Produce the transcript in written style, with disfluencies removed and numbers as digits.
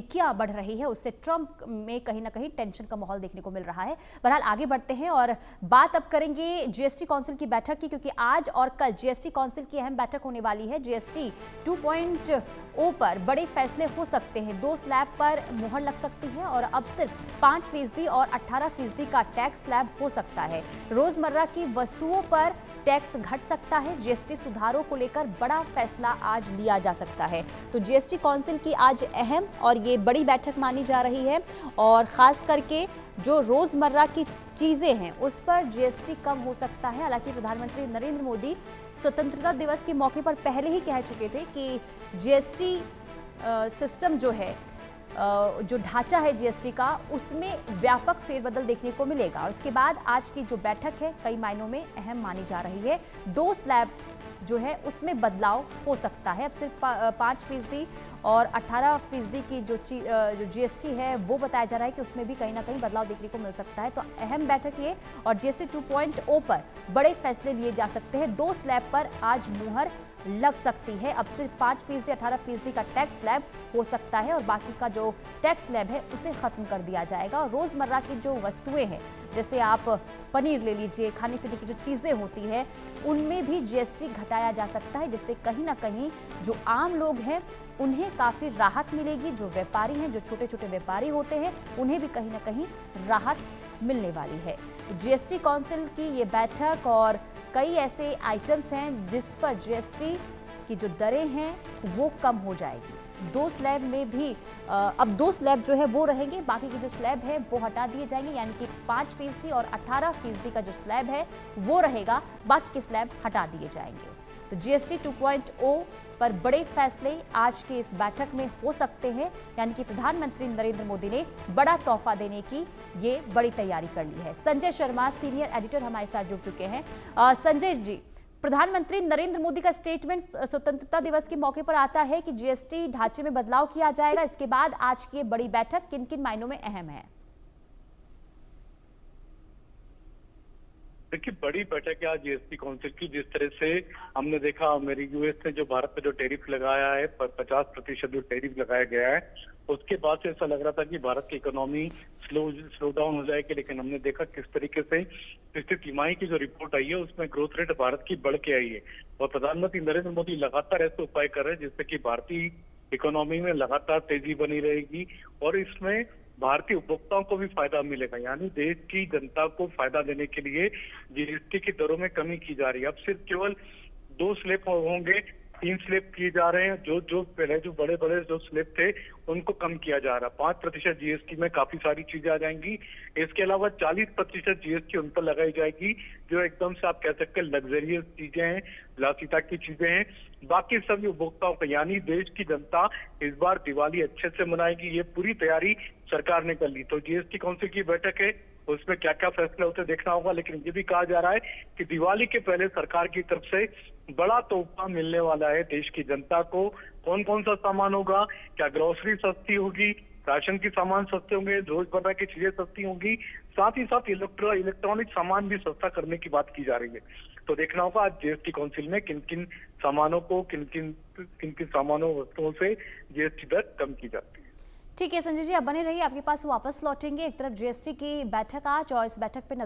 क्या बढ़ रही है, उससे ट्रंप में कहीं ना कहीं टेंशन का माहौल देखने को मिल रहा है। बहरहाल आगे बढ़ते हैं और बात अब करेंगे जीएसटी काउंसिल की बैठक की, क्योंकि आज और कल जीएसटी काउंसिल की अहम बैठक होने वाली है। जीएसटी 2.0 पर बड़े फैसले हो सकते हैं। 2 स्लैब पर मुहर लग सकती है और अब सिर्फ 5% और 18% का टैक्स स्लैब हो सकता है। रोजमर्रा की वस्तुओं पर टैक्स घट सकता है। जीएसटी सुधारों को लेकर बड़ा फैसला आज लिया जा सकता है। तो जीएसटी काउंसिल की आज अहम और ये बड़ी बैठक मानी जा रही है और खास करके जो रोजमर्रा की चीजें हैं उस पर जीएसटी कम हो सकता है। हालांकि प्रधानमंत्री नरेंद्र मोदी स्वतंत्रता दिवस के मौके पर पहले ही कह चुके थे कि जीएसटी सिस्टम जो है, जो ढांचा है जीएसटी का, उसमें व्यापक फेरबदल देखने को मिलेगा। और उसके बाद आज की जो बैठक है कई मायनों में अहम मानी जा रही है। 2 स्लैब जो है उसमें बदलाव हो सकता है। अब सिर्फ 5% और 18% की जो जीएसटी है वो बताया जा रहा है कि उसमें भी कहीं ना कहीं बदलाव देखने को मिल सकता है। तो अहम बैठक ये, और जीएसटी 2.0 पर बड़े फैसले लिए जा सकते हैं। 2 स्लैब पर आज मुहर लग सकती है। अब सिर्फ 5%, 18% का टैक्स स्लैब हो सकता है और बाकी का जो टैक्स स्लैब है उसे खत्म कर दिया जाएगा। और रोजमर्रा की जो वस्तुएं हैं, जैसे आप पनीर ले लीजिए, खाने पीने की जो चीजें होती हैं, उनमें भी जीएसटी घटाया जा सकता है, जिससे कहीं ना कहीं जो आम लोग हैं उन्हें काफी राहत मिलेगी। जो व्यापारी हैं, जो छोटे छोटे व्यापारी होते हैं, उन्हें भी कहीं ना कहीं राहत मिलने वाली है। जीएसटी काउंसिल की ये बैठक और कई ऐसे आइटम्स हैं जिस पर जीएसटी की जो दरें हैं वो कम हो जाएगी। 2 स्लैब में भी अब 2 स्लैब जो है वो रहेंगे, बाकी के जो स्लैब है वो हटा दिए जाएंगे। यानी कि 5% और 18% का जो स्लैब है वो रहेगा, बाकी के स्लैब हटा दिए जाएंगे। तो जीएसटी 2.0 पर बड़े फैसले आज की इस बैठक में हो सकते हैं। यानी कि प्रधानमंत्री नरेंद्र मोदी ने बड़ा तोहफा देने की ये बड़ी तैयारी कर ली है। संजय शर्मा सीनियर एडिटर हमारे साथ जुड़ चुके हैं। संजय जी, प्रधानमंत्री नरेंद्र मोदी का स्टेटमेंट स्वतंत्रता दिवस के मौके पर आता है कि जीएसटी ढांचे में बदलाव किया जाएगा। इसके बाद आज की ये बड़ी बैठक किन किन मायनों में अहम है? देखिए, बड़ी बैठक है आज जीएसटी काउंसिल की। जिस तरह से हमने देखा, यूएस ने जो भारत पे जो टैरिफ लगाया है, 50% जो टैरिफ लगाया गया है, उसके बाद से ऐसा लग रहा था कि भारत की इकोनॉमी स्लो डाउन हो जाएगी। लेकिन हमने देखा किस तरीके से पिछली तिमाही की जो रिपोर्ट आई है उसमें ग्रोथ रेट भारत की बढ़ के आई है। और प्रधानमंत्री नरेंद्र मोदी लगातार ऐसे उपाय कर रहे हैं जिससे कि भारतीय इकोनॉमी में लगातार तेजी बनी रहेगी और इसमें भारतीय उपभोक्ताओं को भी फायदा मिलेगा। यानी देश की जनता को फायदा देने के लिए जीएसटी की दरों में कमी की जा रही है। अब सिर्फ केवल 2 स्लैब होंगे, 3 स्लैब किए जा रहे हैं। जो पहले जो बड़े बड़े जो स्लैब थे उनको कम किया जा रहा है। 5% जीएसटी में काफी सारी चीजें आ जाएंगी। इसके अलावा 40% जीएसटी उन पर लगाई जाएगी जो एकदम से आप कह सकते हैं लग्जरियस चीजें हैं, विलासिता की चीजें हैं। बाकी सभी उपभोक्ताओं को, यानी देश की जनता इस बार दिवाली अच्छे से मनाएगी, ये पूरी तैयारी सरकार ने कर ली। तो जीएसटी काउंसिल की बैठक है, उसमें क्या क्या फैसले होते देखना होगा। लेकिन ये भी कहा जा रहा है कि दिवाली के पहले सरकार की तरफ से बड़ा तोहफा मिलने वाला है देश की जनता को। कौन कौन सा सामान होगा? क्या ग्रोसरी सस्ती होगी, राशन के सामान सस्ते होंगे, रोजमर्रा की चीजें सस्ती होंगी, साथ ही साथ इलेक्ट्रॉनिक सामान भी सस्ता करने की बात की जा रही है। तो देखना होगा आज जीएसटी काउंसिल में किन किन सामानों को, किन किन सामानों वस्तुओं से जीएसटी दर कम की जाती है। ठीक है संजय जी, आप बने रहिए, आपके पास वापस लौटेंगे। एक तरफ जीएसटी की बैठक आज और इस बैठक पे नजर